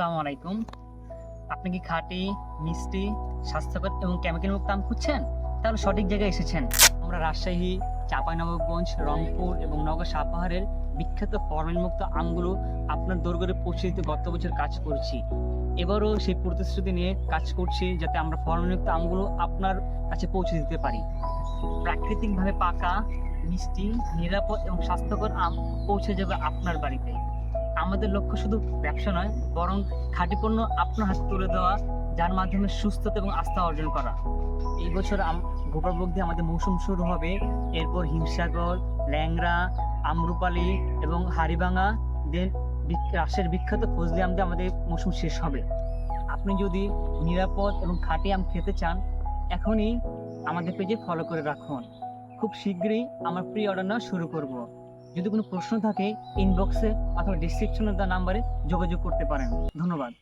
আসসালামু আলাইকুম। আপনি কি খাঁটি, মিষ্টি, স্বাস্থ্যকর এবং কেমিক্যাল মুক্ত আম খুঁজছেন? তাহলে সঠিক জায়গায় এসেছেন। আমরা রাজশাহী, চাঁপাইনবাবগঞ্জ, রংপুর এবং নওগাঁ সাপাহারের বিখ্যাত ফরমালিন মুক্ত আমগুলো আপনার দোরগোড়ায় পৌঁছে দিতে গত বছর কাজ করছি। এবারও সেই প্রতিশ্রুতি নিয়ে কাজ করছি যাতে আমরা ফরমালিন মুক্ত আমগুলো আপনার কাছে পৌঁছে দিতে পারি। প্রাকৃতিকভাবে পাকা, মিষ্টি, নিরাপদ এবং স্বাস্থ্যকর আম পৌঁছে যাবে আপনার বাড়িতে। আমাদের লক্ষ্য শুধু ব্যবসা নয়, বরং খাঁটি পণ্য আপনার হাতে তুলে দেওয়া, যার মাধ্যমে সুস্থতা এবং আস্থা অর্জন করা। এই বছর গোপালভোগ দিয়ে আমাদের মৌসুম শুরু হবে। এরপর হিমসাগর, ল্যাংড়া, আমরুপালি এবং হাড়িভাঙা দেন রাজশাহীর বিখ্যাত ফজলি আম দিয়ে আমাদের মৌসুম শেষ হবে। আপনি যদি নিরাপদ এবং খাঁটি আম খেতে চান, এখনই আমাদের পেজে ফলো করে রাখুন। খুব শীঘ্রই আমার প্রি অর্ডার নেওয়া শুরু করব। যদি কোনো প্রশ্ন থাকে, ইনবক্সে অথবা ডিসক্রিপশনের দেওয়া নাম্বারে যোগাযোগ করতে পারেন। ধন্যবাদ।